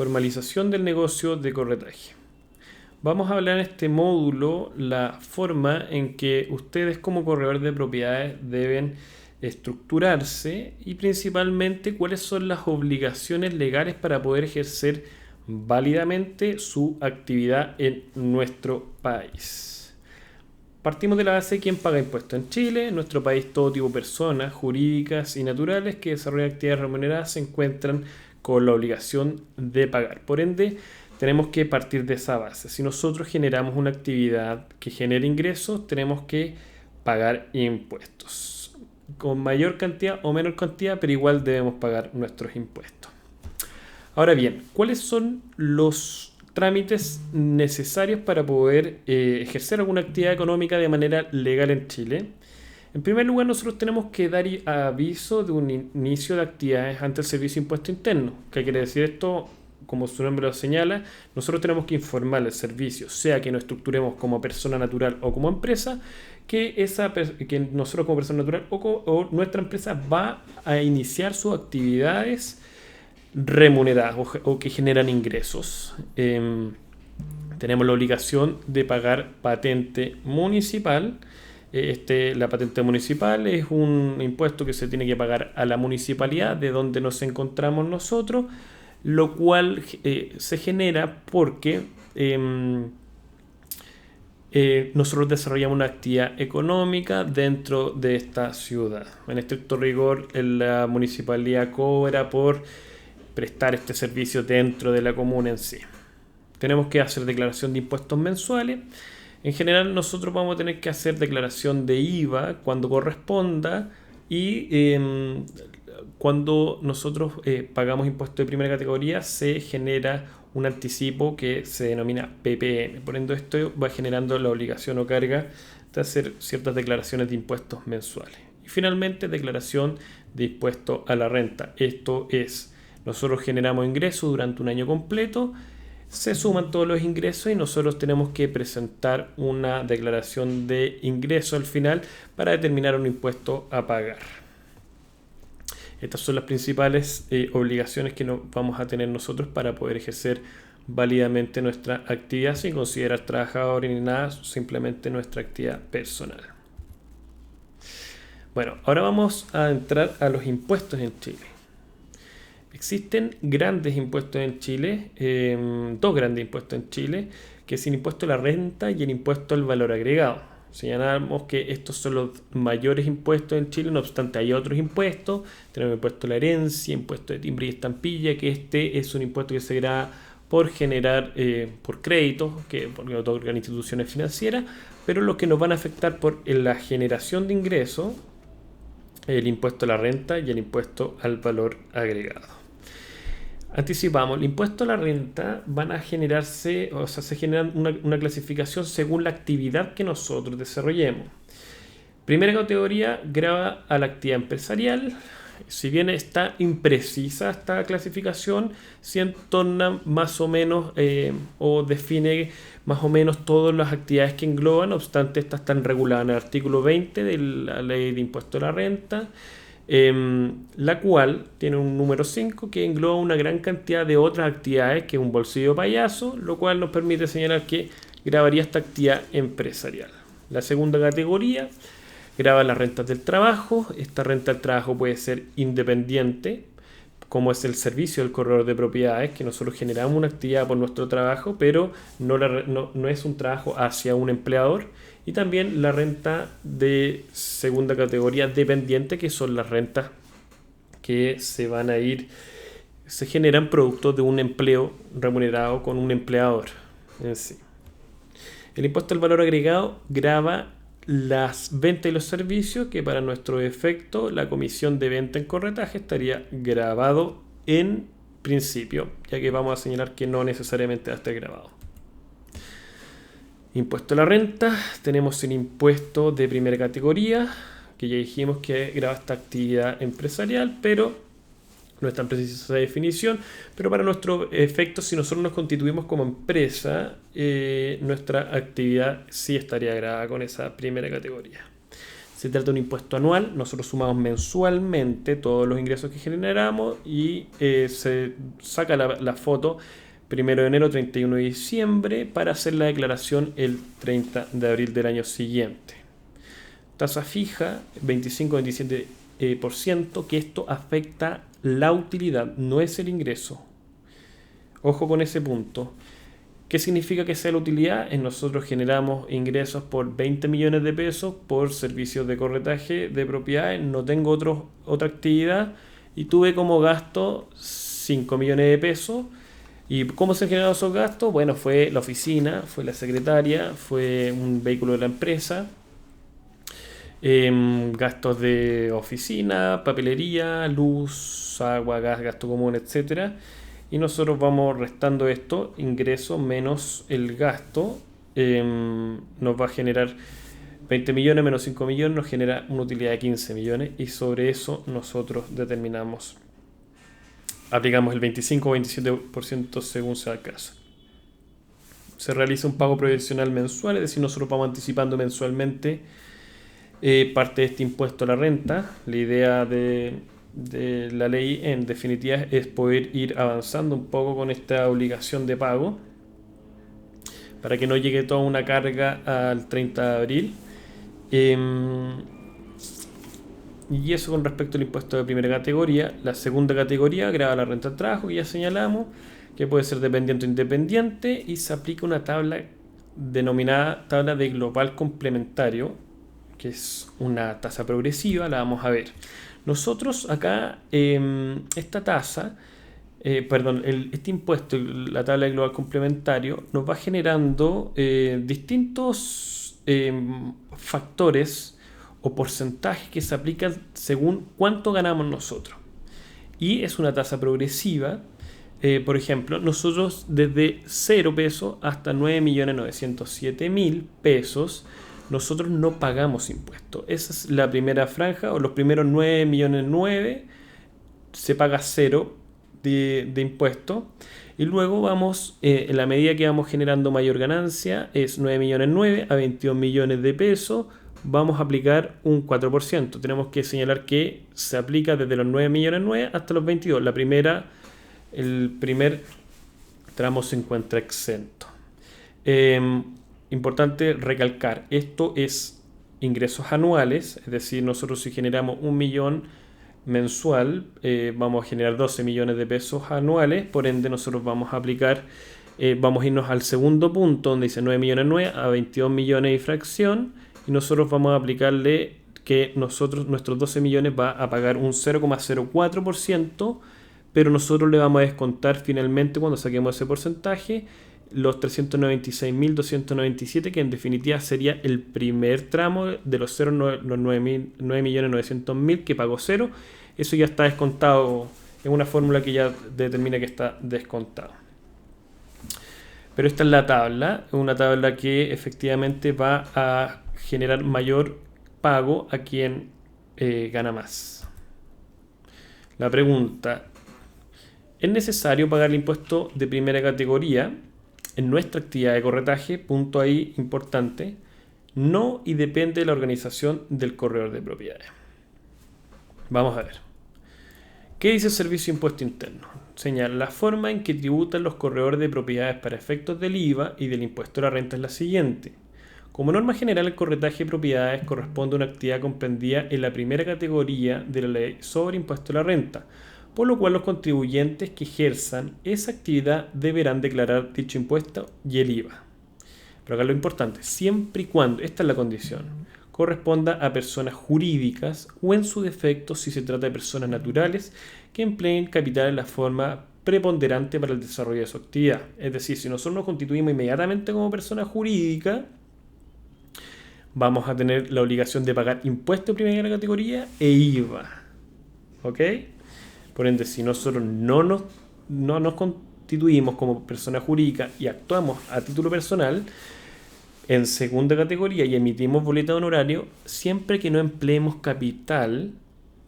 Formalización del negocio de corretaje. Vamos a hablar en este módulo la forma en que ustedes como corredor de propiedades deben estructurarse y principalmente cuáles son las obligaciones legales para poder ejercer válidamente su actividad en nuestro país. Partimos de la base de quién paga impuestos en Chile. En nuestro país todo tipo de personas jurídicas y naturales que desarrollan actividades remuneradas se encuentran con la obligación de pagar. Por ende, tenemos que partir de esa base. Si nosotros generamos una actividad que genere ingresos, tenemos que pagar impuestos. Con mayor cantidad o menor cantidad, pero igual debemos pagar nuestros impuestos. Ahora bien, ¿cuáles son los trámites necesarios para poder ejercer alguna actividad económica de manera legal en Chile? En primer lugar, nosotros tenemos que dar aviso de un inicio de actividades ante el Servicio de Impuesto Interno. ¿Qué quiere decir esto? Como su nombre lo señala, nosotros tenemos que informar al servicio, sea que nos estructuremos como persona natural o como empresa, que nosotros como persona natural o nuestra empresa va a iniciar sus actividades remuneradas o que generan ingresos. Tenemos la obligación de pagar patente municipal. La patente municipal es un impuesto que se tiene que pagar a la municipalidad de donde nos encontramos nosotros, lo cual se genera porque nosotros desarrollamos una actividad económica dentro de esta ciudad. En estricto rigor, la municipalidad cobra por prestar este servicio dentro de la comuna en sí. Tenemos que hacer declaración de impuestos mensuales. En general, nosotros vamos a tener que hacer declaración de IVA cuando corresponda y cuando nosotros pagamos impuestos de primera categoría se genera un anticipo que se denomina PPM. Por ende, esto va generando la obligación o carga de hacer ciertas declaraciones de impuestos mensuales. Y finalmente, declaración de impuesto a la renta. Esto es, nosotros generamos ingresos durante un año completo, se suman todos los ingresos y nosotros tenemos que presentar una declaración de ingreso al final para determinar un impuesto a pagar. Estas son las principales obligaciones que vamos a tener nosotros para poder ejercer válidamente nuestra actividad sin considerar trabajador ni nada, simplemente nuestra actividad personal. Bueno, ahora vamos a entrar a los impuestos en Chile. Existen grandes impuestos en Chile, dos grandes impuestos en Chile, que es el impuesto a la renta y el impuesto al valor agregado. Señalamos que estos son los mayores impuestos en Chile, no obstante hay otros impuestos. Tenemos impuesto a la herencia, impuesto de timbre y estampilla, que este es un impuesto que se grava por generar, por créditos, porque otorgan instituciones financieras, pero los que nos van a afectar por la generación de ingresos, el impuesto a la renta y el impuesto al valor agregado. Anticipamos, el impuesto a la renta van a generarse, o sea, se genera una clasificación según la actividad que nosotros desarrollemos. Primera categoría, grava a la actividad empresarial. Si bien está imprecisa esta clasificación, se entorna más o menos o define más o menos todas las actividades que engloban, no obstante estas están reguladas en el artículo 20 de la Ley de Impuesto a la Renta, la cual tiene un número 5 que engloba una gran cantidad de otras actividades, que es un bolsillo payaso, lo cual nos permite señalar que gravaría esta actividad empresarial. La segunda categoría grava las rentas del trabajo. Esta renta del trabajo puede ser independiente, como es el servicio del corredor de propiedades, que nosotros generamos una actividad por nuestro trabajo, pero no es un trabajo hacia un empleador. Y también la renta de segunda categoría dependiente, que son las rentas que se generan producto de un empleo remunerado con un empleador en sí. El impuesto al valor agregado grava las ventas y los servicios, que para nuestro efecto la comisión de venta en corretaje estaría grabado en principio, ya que vamos a señalar que no necesariamente va a estar grabado. Impuesto a la renta, tenemos el impuesto de primera categoría, que ya dijimos que grava esta actividad empresarial, pero no es tan precisa esa definición, pero para nuestro efecto, si nosotros nos constituimos como empresa, nuestra actividad sí estaría grabada con esa primera categoría. Se trata de un impuesto anual. Nosotros sumamos mensualmente todos los ingresos que generamos y se saca la foto 1 de enero, 31 de diciembre para hacer la declaración el 30 de abril del año siguiente. Tasa fija, 25-27%, que esto afecta la utilidad, no es el ingreso. Ojo con ese punto. ¿Qué significa que sea la utilidad? Nosotros generamos ingresos por 20 millones de pesos por servicios de corretaje de propiedades, no tengo otra actividad y tuve como gasto 5 millones de pesos. ¿Y cómo se generaron esos gastos? Bueno, fue la oficina, fue la secretaria, fue un vehículo de la empresa, gastos de oficina, papelería, luz, agua, gas, gasto común, etcétera. Y nosotros vamos restando esto, ingreso menos el gasto, nos va a generar 20 millones menos 5 millones, nos genera una utilidad de 15 millones y sobre eso nosotros aplicamos el 25 o 27% según sea el caso. Se realiza un pago provisional mensual, es decir, nosotros vamos anticipando mensualmente parte de este impuesto a la renta. La idea de la ley en definitiva es poder ir avanzando un poco con esta obligación de pago para que no llegue toda una carga al 30 de abril. Y eso con respecto al impuesto de primera categoría. La segunda categoría grava la renta al trabajo, que ya señalamos, que puede ser dependiente o independiente, y se aplica una tabla denominada tabla de global complementario, que es una tasa progresiva, la vamos a ver. Nosotros acá, esta tasa, este impuesto, la tabla de global complementario, nos va generando distintos factores o porcentajes que se aplican según cuánto ganamos nosotros. Y es una tasa progresiva. Por ejemplo, nosotros desde 0 pesos hasta 9.907.000 pesos, nosotros no pagamos impuestos. Esa es la primera franja, o los primeros 9.900.000 se paga 0 de impuesto. Y luego vamos, en la medida que vamos generando mayor ganancia, es 9.900.000 a 22 millones de pesos, vamos a aplicar un 4%. Tenemos que señalar que se aplica desde los 9.900.000 hasta los 22. El primer tramo se encuentra exento. Importante recalcar, esto es ingresos anuales, es decir, nosotros si generamos 1 millón mensual, vamos a generar 12 millones de pesos anuales, por ende nosotros vamos a aplicar, vamos a irnos al segundo punto donde dice 9.900.000 a 22 millones y fracción, y nosotros vamos a aplicarle que nuestros 12 millones va a pagar un 0,04%, pero nosotros le vamos a descontar finalmente cuando saquemos ese porcentaje los 396.297, que en definitiva sería el primer tramo de los 9.900.000 que pagó 0. Eso ya está descontado en una fórmula que ya determina que está descontado. Pero esta es la tabla, una tabla que efectivamente va a generar mayor pago a quien gana más. La pregunta: ¿es necesario pagar el impuesto de primera categoría en nuestra actividad de corretaje? Punto ahí importante. No, y depende de la organización del corredor de propiedades. Vamos a ver. ¿Qué dice el Servicio de Impuesto Interno? Señala: la forma en que tributan los corredores de propiedades para efectos del IVA y del impuesto a la renta es la siguiente. Como norma general, el corretaje de propiedades corresponde a una actividad comprendida en la primera categoría de la ley sobre impuesto a la renta, por lo cual los contribuyentes que ejerzan esa actividad deberán declarar dicho impuesto y el IVA. Pero acá lo importante, siempre y cuando, esta es la condición, corresponda a personas jurídicas o en su defecto si se trata de personas naturales que empleen capital en la forma preponderante para el desarrollo de su actividad. Es decir, si nosotros nos constituimos inmediatamente como persona jurídica, vamos a tener la obligación de pagar impuesto de primera categoría e IVA. ¿Ok? Por ende, si nosotros no nos constituimos como persona jurídica y actuamos a título personal en segunda categoría y emitimos boleta de honorario, siempre que no empleemos capital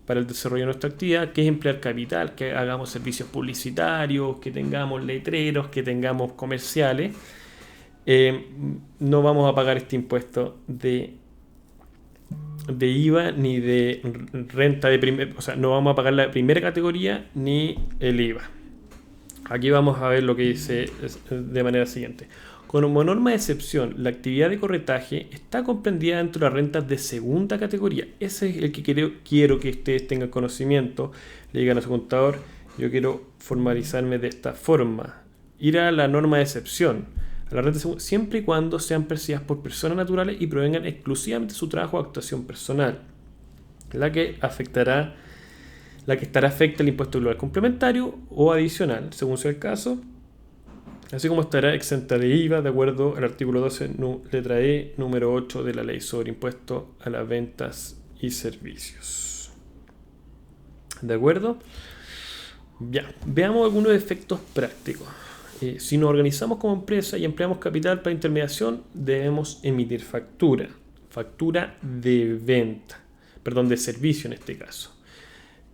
para el desarrollo de nuestra actividad, que es emplear capital, que hagamos servicios publicitarios, que tengamos letreros, que tengamos comerciales, no vamos a pagar este impuesto de de IVA ni de renta de primer, o sea, no vamos a pagar la primera categoría ni el IVA. Aquí vamos a ver lo que dice de manera siguiente. Como norma de excepción, la actividad de corretaje está comprendida dentro de las rentas de segunda categoría. Ese es el que quiero que ustedes tengan conocimiento. Le digan a su contador, yo quiero formalizarme de esta forma. Ir a la norma de excepción, a la renta de segunda, siempre y cuando sean percibidas por personas naturales y provengan exclusivamente de su trabajo o actuación personal. La que estará afecta al impuesto global complementario o adicional, según sea el caso, así como estará exenta de IVA de acuerdo al artículo 12, letra E, número 8 de la Ley sobre Impuesto a las Ventas y Servicios. ¿De acuerdo? Ya, veamos algunos efectos prácticos. Si nos organizamos como empresa y empleamos capital para intermediación, debemos emitir factura de venta, perdón, de servicio en este caso.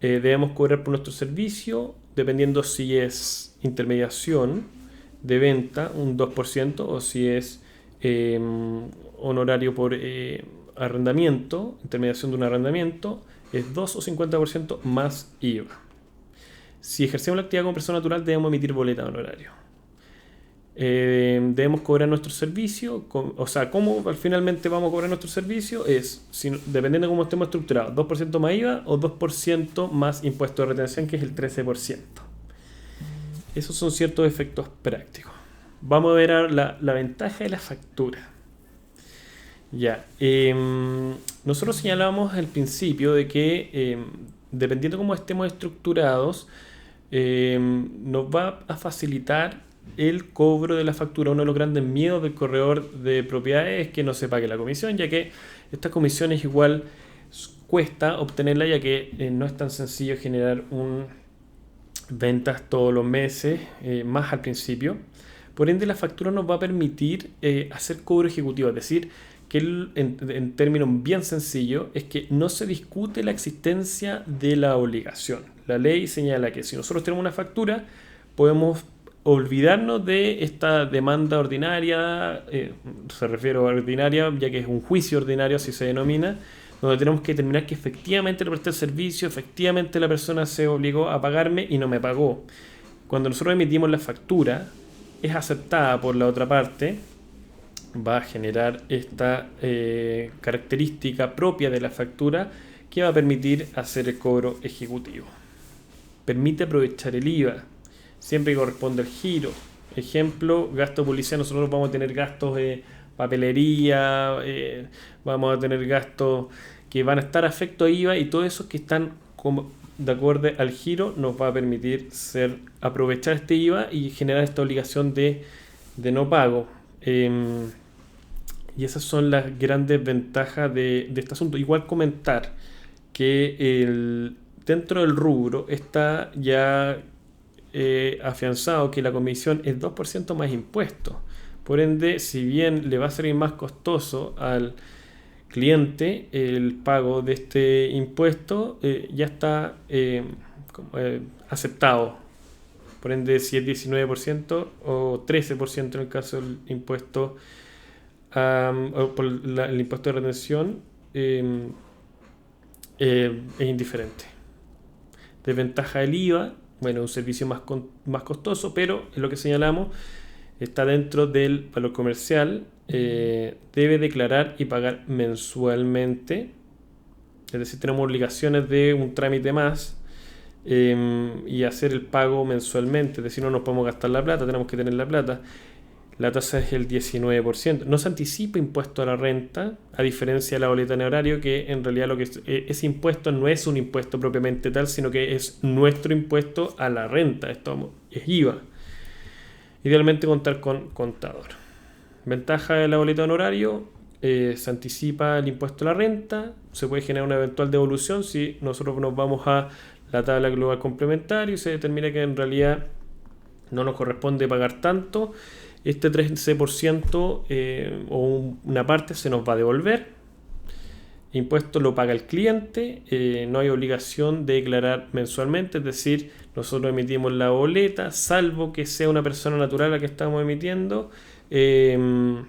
Debemos cobrar por nuestro servicio, dependiendo si es intermediación de venta, un 2%, o si es honorario por arrendamiento, intermediación de un arrendamiento, es 2 o 50% más IVA. Si ejercemos la actividad como persona natural, debemos emitir boleta de honorario. Debemos cobrar nuestro servicio, o sea, ¿cómo finalmente vamos a cobrar nuestro servicio? Dependiendo de cómo estemos estructurados, 2% más IVA o 2% más impuesto de retención, que es el 13%. Esos son ciertos efectos prácticos. Vamos a ver la ventaja de la factura. Ya, nosotros señalamos al principio de que dependiendo de cómo estemos estructurados, nos va a facilitar el cobro de la factura. Uno de los grandes miedos del corredor de propiedades es que no se pague la comisión, ya que estas comisiones igual cuesta obtenerla, ya que no es tan sencillo generar ventas todos los meses, más al principio. Por ende, la factura nos va a permitir hacer cobro ejecutivo, es decir, que en términos bien sencillos es que no se discute la existencia de la obligación. La ley señala que si nosotros tenemos una factura, podemos olvidarnos de esta demanda ordinaria, se refiere a ordinaria, ya que es un juicio ordinario, así se denomina, donde tenemos que determinar que efectivamente le presté el servicio, efectivamente la persona se obligó a pagarme y no me pagó. Cuando nosotros emitimos la factura, es aceptada por la otra parte, va a generar esta característica propia de la factura que va a permitir hacer el cobro ejecutivo. Permite aprovechar el IVA, siempre que corresponde al giro. Ejemplo, gasto de publicidad, nosotros vamos a tener gastos de papelería, vamos a tener gastos que van a estar afecto a IVA, y todos esos que están de acuerdo al giro nos va a permitir aprovechar este IVA y generar esta obligación de no pago. Y esas son las grandes ventajas de este asunto. Igual comentar que dentro del rubro está ya afianzado que la comisión es 2% más impuestos. Por ende, si bien le va a ser más costoso al cliente el pago de este impuesto, ya está aceptado. Por ende, si es 19% o 13% en el caso del impuesto o por el impuesto de retención, es indiferente. Desventaja del IVA, bueno, un servicio más costoso, pero es lo que señalamos, está dentro del valor comercial, debe declarar y pagar mensualmente, es decir, tenemos obligaciones de un trámite más, y hacer el pago mensualmente, es decir, no nos podemos gastar la plata, tenemos que tener la plata. La tasa es el 19%. No se anticipa impuesto a la renta, a diferencia de la boleta en horario, que en realidad ese impuesto no es un impuesto propiamente tal, sino que es nuestro impuesto a la renta. Esto es IVA. Idealmente contar con contador. Ventaja de la boleta en horario, se anticipa el impuesto a la renta, se puede generar una eventual devolución si nosotros nos vamos a la tabla global complementaria y se determina que en realidad no nos corresponde pagar tanto. Este 13% o una parte se nos va a devolver. Impuesto lo paga el cliente, no hay obligación de declarar mensualmente, es decir, nosotros emitimos la boleta, salvo que sea una persona natural la que estamos emitiendo. En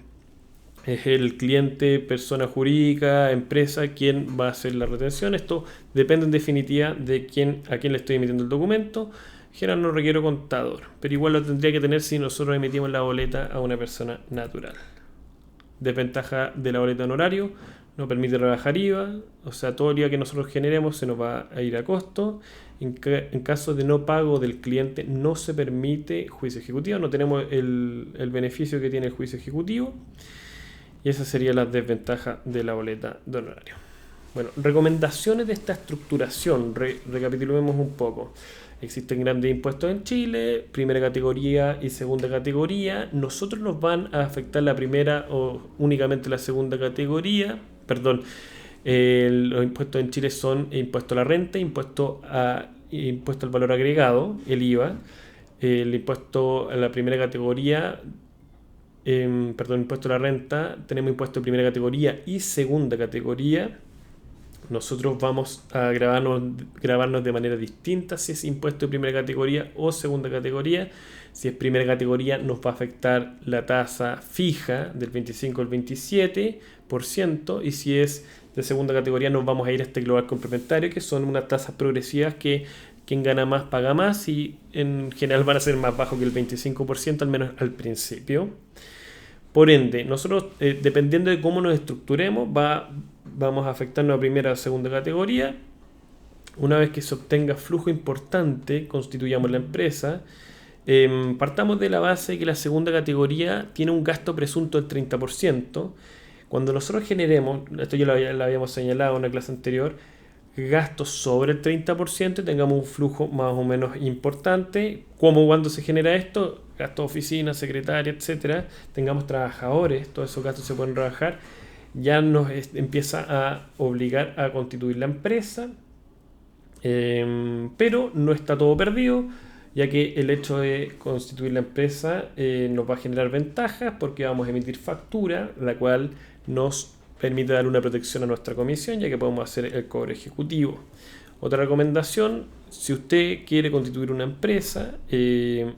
Es el cliente, persona jurídica, empresa, quien va a hacer la retención. Esto depende en definitiva de a quién le estoy emitiendo el documento. En general no requiero contador, pero igual lo tendría que tener si nosotros emitimos la boleta a una persona natural. Desventaja de la boleta en horario: no permite rebajar IVA, o sea, todo el IVA que nosotros generemos se nos va a ir a costo. En caso de no pago del cliente no se permite juicio ejecutivo, no tenemos el beneficio que tiene el juicio ejecutivo. Y esa sería la desventaja de la boleta de honorario. Bueno, recomendaciones de esta estructuración. Recapitulemos un poco. Existen grandes impuestos en Chile, primera categoría y segunda categoría. Nosotros nos van a afectar la primera o únicamente la segunda categoría. Perdón, los impuestos en Chile son impuesto a la renta, impuesto al valor agregado, el IVA. El impuesto a la primera categoría, impuesto a la renta, tenemos impuesto de primera categoría y segunda categoría. Nosotros vamos a grabarnos de manera distinta si es impuesto de primera categoría o segunda categoría. Si es primera categoría nos va a afectar la tasa fija del 25 al 27%, y si es de segunda categoría nos vamos a ir a este global complementario, que son unas tasas progresivas que quien gana más paga más, y en general van a ser más bajos que el 25%, al menos al principio. Por ende, nosotros, dependiendo de cómo nos estructuremos, vamos a afectarnos a primera o segunda categoría. Una vez que se obtenga flujo importante, constituyamos la empresa. Partamos de la base de que la segunda categoría tiene un gasto presunto del 30%. Cuando nosotros generemos, esto ya lo habíamos señalado en la clase anterior, gastos sobre el 30% y tengamos un flujo más o menos importante, como cuando se genera esto, gastos de oficina, secretaria, etcétera, tengamos trabajadores, todos esos gastos se pueden rebajar, ya nos empieza a obligar a constituir la empresa, pero no está todo perdido, ya que el hecho de constituir la empresa nos va a generar ventajas, porque vamos a emitir factura, la cual nos permite dar una protección a nuestra comisión, ya que podemos hacer el cobro ejecutivo. Otra recomendación: si usted quiere constituir una empresa,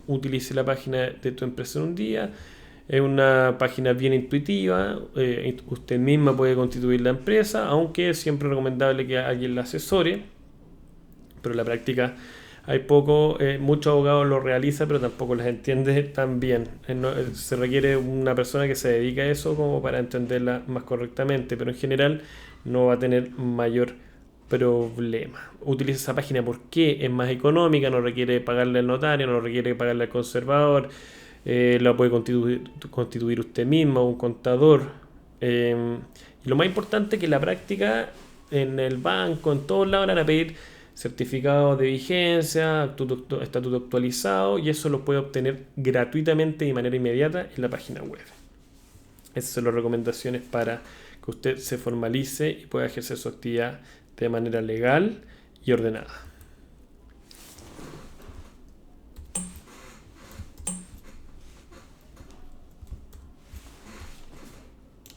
utilice la página de Tu Empresa en un Día. Es una página bien intuitiva, usted misma puede constituir la empresa, aunque es siempre recomendable que alguien la asesore, pero en la práctica hay muchos abogados lo realizan, pero tampoco les entiende tan bien. Se requiere una persona que se dedique a eso como para entenderla más correctamente, pero en general no va a tener mayor problema. Utiliza esa página porque es más económica, no requiere pagarle al notario, no requiere pagarle al conservador, la puede constituir usted mismo, un contador. Y lo más importante es que en la práctica, en el banco, en todos lados van a pedir certificado de vigencia, estatuto actualizado, y eso lo puede obtener gratuitamente y de manera inmediata en la página web. Esas son las recomendaciones para que usted se formalice y pueda ejercer su actividad de manera legal y ordenada.